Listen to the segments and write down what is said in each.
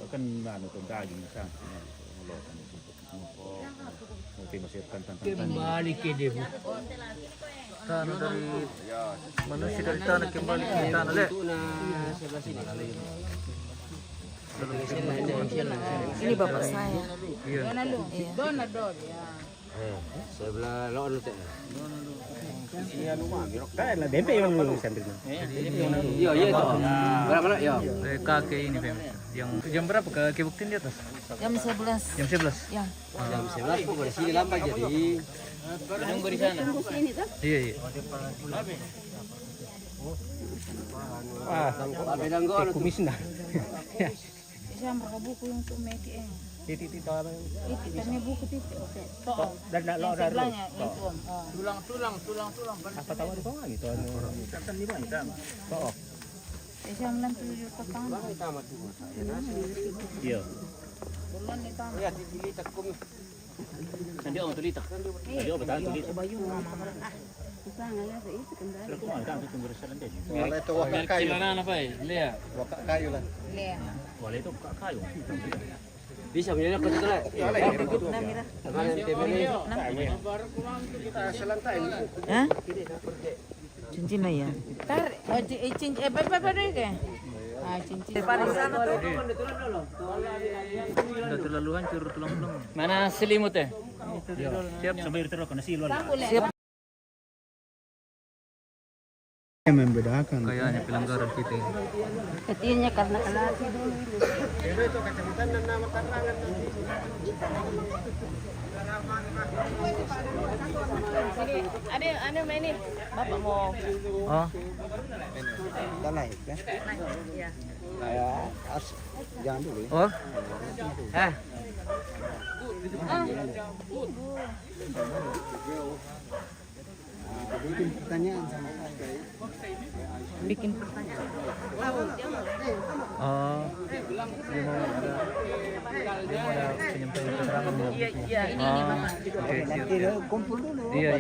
kan untuk daging sana. Mungkin masihkan Kembali ke debu. Tanah dari manusia dari tanah kembali ke tanah le. Ini bapak saya. Iya. Donador ya. Sebelah lawan lu teh. Kan DP yang dulu santri. Iya iya itu. Mana ya? Kakek ini yang jam berapa ke buktiin di atas? Jam 11. Jam 11. Ya. Jam 11 kok di sini lambat jadi. Nunggu di sana. Iya iya. Wah, Bedang go anu kumis dah. Saya mereka buku yang untuk make Titik tahu. itu kami buku titik. Dan nak lo dah. Sebelahnya itu om. Tulang. Apa tahu di bawah gitu. Kan di mana? Oh. Saya melantu di kota. Iya. Bulan di taman. ya dilitak kum. Nanti orang tulitak. Nanti orang betul tulitak. Bayu mama. Bisa ngelihat itu kendali. Terus kau ada tunggu restoran dia. Wala itu wakak kayu. Kilana apa ya? Lea. Wakak kayu lah. Lea. Wala itu kayu. Bisa menjadi aku itu lah. Namira. Mana temene? Hah? Cincin lah ya. Tar, oh cincin apa deh ke? Ah cincin. Depan sana tuh. Udah terlalu hancur tulang-tulang. Mana selimut ya? Siap sampai terus kena silon. Siap. Membedakan. Kayaknya pelanggaran kita ini. Ketinya karena kelati dulu. Ada main ini. Bapak mau. Oh, Dan naik ya. Iya. Jangan dulu. oh. Bikin pertanyaan sama saya. Bikin pertanyaan. Oh. Dia mau ada penyampaian keterangan mau. Iya, ini Bapak. Oke, siap. Nanti kumpul dulu. Iya.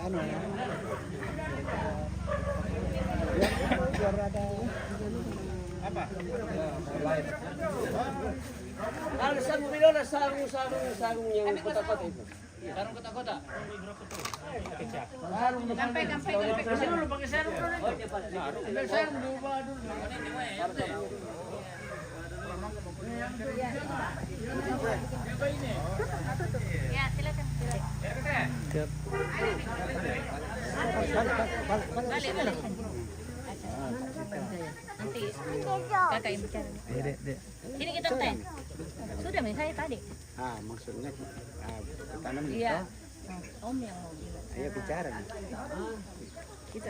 Anu. Kalau sarung bilola sarung yang kota-kota itu. Sarung kota-kota. Sampai Kasih dulu pakai sarung dulu. Ambil sarung dulu dulu. Ya, silakan. Siap. Balik. Nanti kakak yang bicara. Dek. Sini kita tanya. Sudah saya tadi. Maksudnya tanam Iya. Om yang mau bilang. Saya bicara. Kita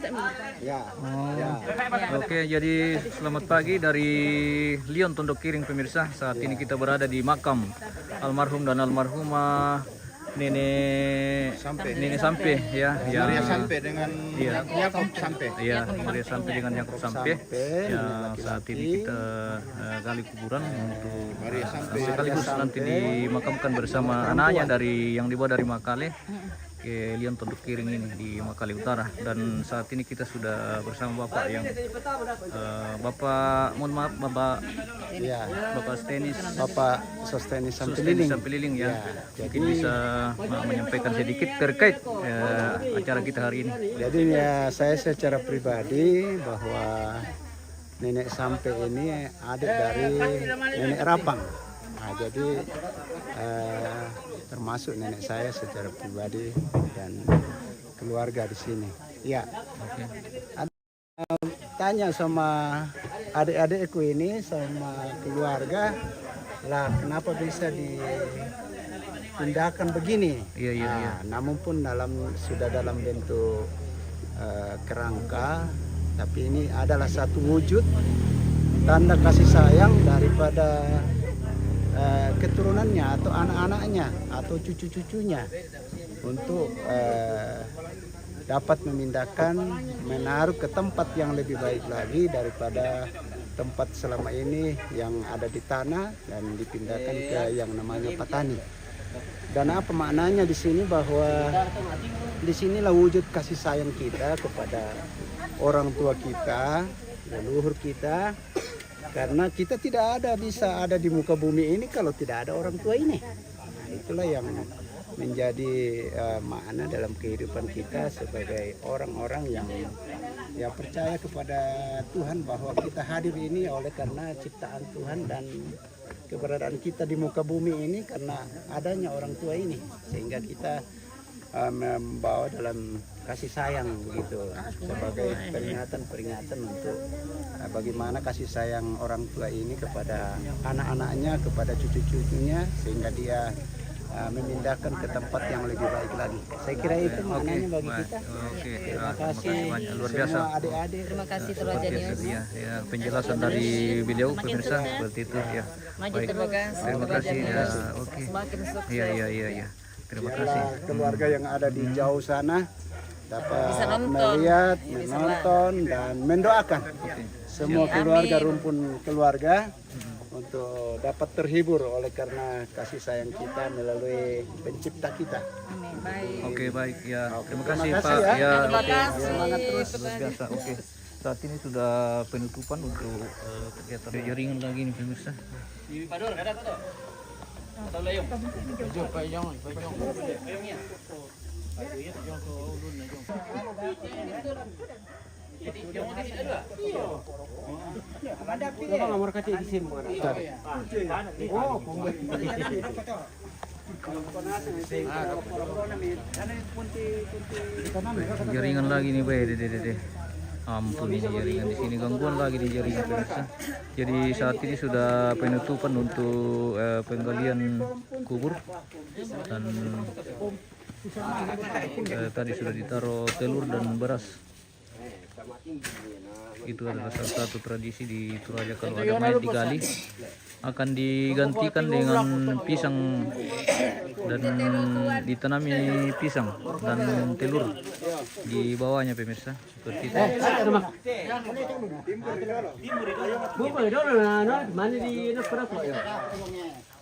minta. Ya. Oh. Oke, jadi selamat pagi dari Lion Tondok Kiring pemirsa. Saat ini kita berada di makam almarhum dan almarhumah Nenek Sampe ya. Maria Sampe dengan Iya. Yakub Sampe. Iya, Maria Sampe dengan Yakub Sampe. Ya, saat ini kita gali kuburan untuk Maria Sampe sekaligus nanti dimakamkan bersama anaknya dari yang dibawa dari Makale ke Lion Tondok Kiring ini di Makale Utara. Dan saat ini kita sudah bersama Bapak yang Bapak, mohon maaf Bapak Ya. Bapak Stenis Bapak Sostenis Sampeliling. Sampeliling ya. Mungkin bisa menyampaikan sedikit terkait acara kita hari ini. Jadi ya saya secara pribadi bahwa Nenek Sampe ini adik dari Nenek Rapang. Nah, jadi termasuk nenek saya secara pribadi dan keluarga di sini. Ya. Tanya sama adik-adikku ini sama keluarga lah kenapa bisa dipindahkan begini. Iya. Namun pun sudah dalam bentuk kerangka, tapi ini adalah satu wujud tanda kasih sayang daripada keturunannya atau anak-anaknya atau cucu-cucunya untuk dapat memindahkan, menaruh ke tempat yang lebih baik lagi daripada tempat selama ini yang ada di tanah dan dipindahkan ke yang namanya Patani. Dan apa maknanya di sini bahwa di sinilah wujud kasih sayang kita kepada orang tua kita, leluhur kita Karena kita tidak bisa ada di muka bumi ini kalau tidak ada orang tua ini. Nah, itulah yang menjadi makna dalam kehidupan kita sebagai orang-orang yang percaya kepada Tuhan, bahwa kita hadir ini oleh karena ciptaan Tuhan, dan keberadaan kita di muka bumi ini karena adanya orang tua ini, sehingga kita membawa dalam kasih sayang gitu, sebagai peringatan untuk bagaimana kasih sayang orang tua ini kepada anak-anaknya, kepada cucu-cucunya, sehingga dia memindahkan ke tempat yang lebih baik lagi. Saya kira itu maknanya bagi kita. Terima kasih luar biasa. semua adik-adik. Terima kasih Toraja News. Ya, penjelasan dari beliau pemirsa seperti itu ya. Maju terus. Terima kasih ya. Oke. Semakin sukses. Iya. Terima kasih. Keluarga yang ada di jauh sana dapat Bisa nonton. melihat, menonton, dan mendoakan semua keluarga, rumpun keluarga untuk dapat terhibur oleh karena kasih sayang kita melalui pencipta kita. Amin. Baik. Oke, baik ya. Terima kasih Terima Pak. kasih ya. Ya, Terima oke. kasih. Semangat terus. Luar biasa. Oke. Saat ini sudah penutupan untuk kegiatan jaringan lagi nih pemirsa. Jaringan lagi nih Bay, deh. Ampun, ini jaringan di sini, gangguan lagi di jaringan pemirsa. Jadi saat ini sudah penutupan untuk penggalian kubur, dan tadi sudah ditaruh telur dan beras. Itu adalah salah satu tradisi di Toraja, kalau ada mayat digali akan digantikan dengan pisang dan ditanami pisang dan telur di bawahnya pemirsa, seperti itu.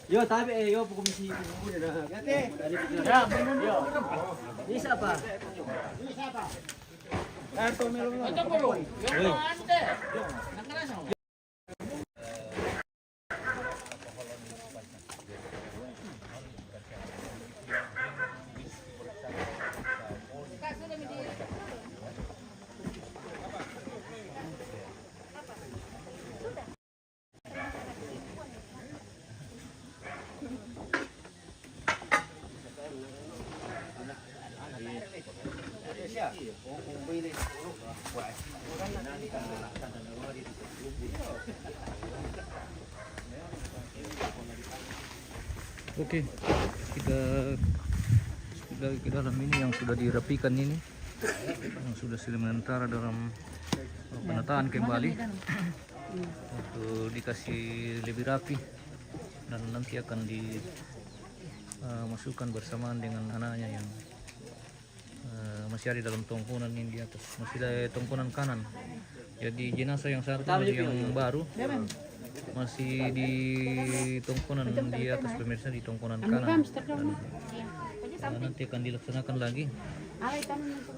Yo, tapi yo komisi Bisa apa? Oke, kita sudah ke dalam ini yang sudah dirapikan ini, yang sudah sementara dalam penataan kembali untuk dikasih lebih rapi, dan nanti akan dimasukkan bersamaan dengan anaknya yang masih ada dalam tongkonan ini di atas, masih ada tongkonan kanan. Jadi jenazah yang satu yang baru masih di tongkonan di atas pemirsa, di tongkonan kanan, dan nanti akan dilaksanakan lagi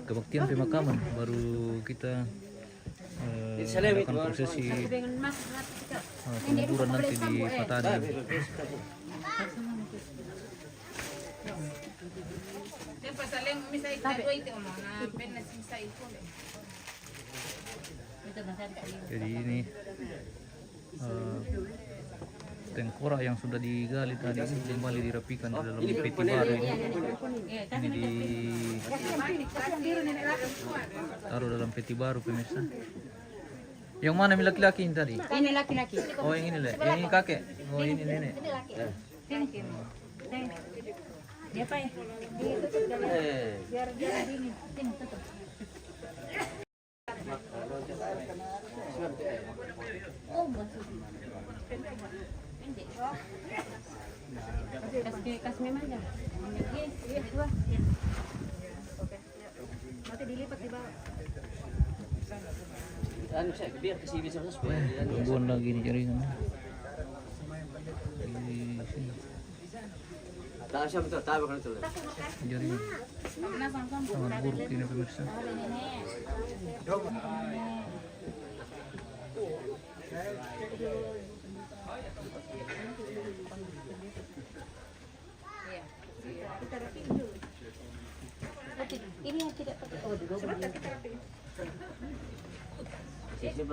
kebaktian pemakaman, baru kita akan prosesi penguburan nanti di Patani. Jadi ini tengkorak yang sudah digali tadi ini kembali dirapikan ke dalam peti baru ini. Ini ditaruh dalam peti baru pemirsa. Yang mana laki-laki ini tadi? Ini laki-laki. Oh, yang ini yang ini kakek. Oh, ini nenek. Sini. Dia apa ya? Biar dia ini. Sini tutup. Oh, kasih memang aja. Iya, dua. Nanti dilipat di bawah. Gangguan lagi nih jaringan. Di sini. Jaringan sangat buruk ini pemirsa. Ini yang tidak pakai. Oh,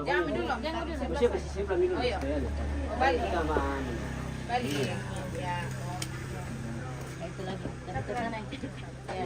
jangan dulu, jangan dulu. Oh, iya. Balik. Balik. Ya. Itu lagi. Ke sana. Ya.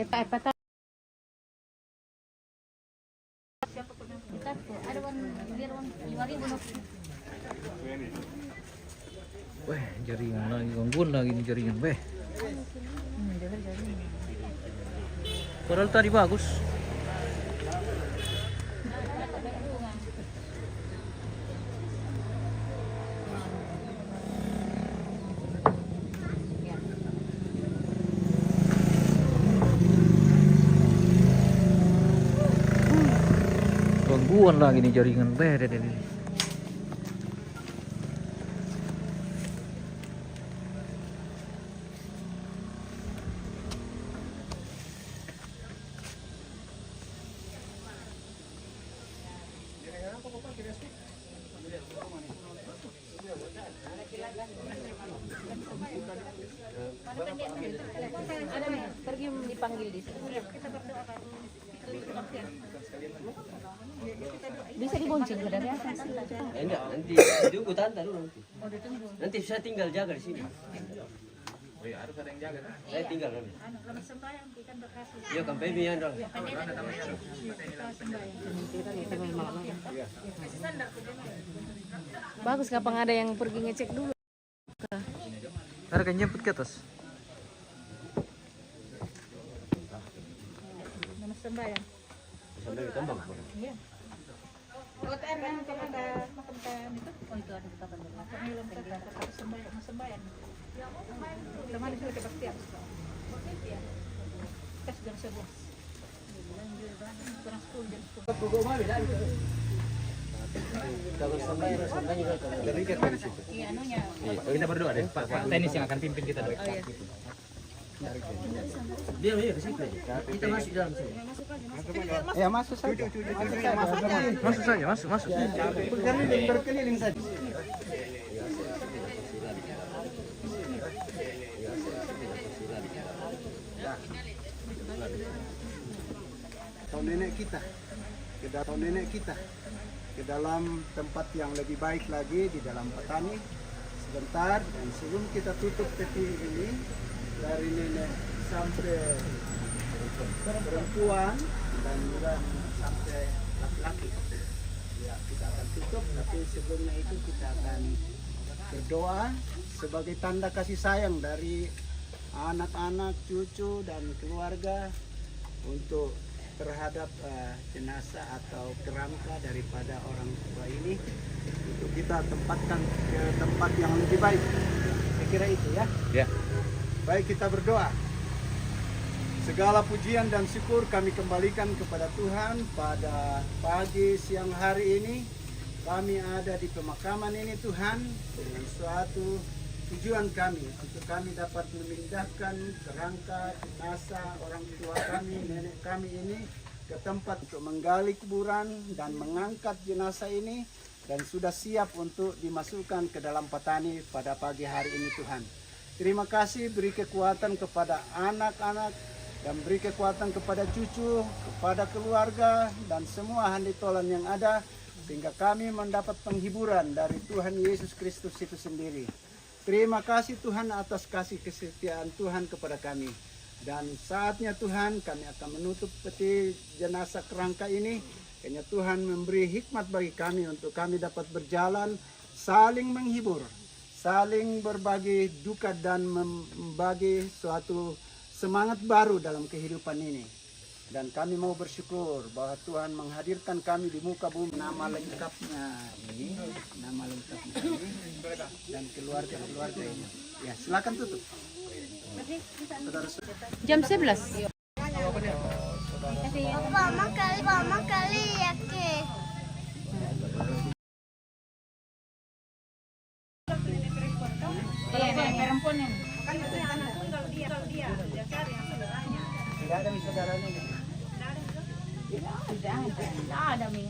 Apa ada wan biar wan 5.000. Weh, jaringan lagi, gangguan lagi nih jaringan, weh. Padahal tadi bagus. Gangguan lagi nih jaringan, weh, deh. Ada pergi dipanggil di sini. Bisa dibonceng ke dari atas. Enggak, nanti ditunggu tante dulu nanti. Nanti saya tinggal jaga di sini. Oh iya, harus ada yang jaga. Saya tinggal nanti. Iya, kan baby yang dong. Bagus kapan ada yang pergi ngecek dulu. Ada kan jemput ke atas. Sembayang. Sampai kembang. Iya. Kalau kan kalau ada makan itu, oh itu ada kita kan. Kami belum kita sembayang. Teman itu cepat siap. Kas jam 11. Kurang 10 jam 10. Kalau sampai juga Dari kita di situ. Iya, anunya. Oh, kita berdoa deh, Pak tenis yang akan pimpin kita doa. Oh iya. dia ke situ aja. Kita masuk dalam sini. Ya masuk saja. Masuk saja, masuk. Berkeliling saja. Nenek kita, ke dalam tempat yang lebih baik lagi di dalam petani sebentar, dan sebelum kita tutup peti ini dari nenek sampai perempuan dan juga sampai laki-laki ya, kita akan tutup, tapi sebelumnya itu kita akan berdoa sebagai tanda kasih sayang dari anak-anak, cucu dan keluarga untuk terhadap jenazah atau kerangka daripada orang tua ini, untuk kita tempatkan ke tempat yang lebih baik. Saya kira itu ya. Ya. Baik, kita berdoa. Segala pujian dan syukur kami kembalikan kepada Tuhan pada pagi siang hari ini. Kami ada di pemakaman ini Tuhan dengan suatu tujuan kami, untuk kami dapat memindahkan kerangka jenazah orang tua kami, nenek kami ini ke tempat untuk menggali kuburan dan mengangkat jenazah ini, dan sudah siap untuk dimasukkan ke dalam petani pada pagi hari ini Tuhan. Terima kasih, beri kekuatan kepada anak-anak dan beri kekuatan kepada cucu, kepada keluarga dan semua handitolan yang ada, sehingga kami mendapat penghiburan dari Tuhan Yesus Kristus itu sendiri. Terima kasih Tuhan atas kasih kesetiaan Tuhan kepada kami. Dan saatnya Tuhan kami akan menutup peti jenazah kerangka ini. Hanya Tuhan memberi hikmat bagi kami untuk kami dapat berjalan saling menghibur, saling berbagi duka dan membagi suatu semangat baru dalam kehidupan ini. Dan kami mau bersyukur bahwa Tuhan menghadirkan kami di muka bumi. Nama lengkapnya ini, dan keluarga ini. Ya, silakan tutup. Jam 11. Mama kali ya ke. Perempuan yang Tidak ada saudaranya. tidak ada, Ming.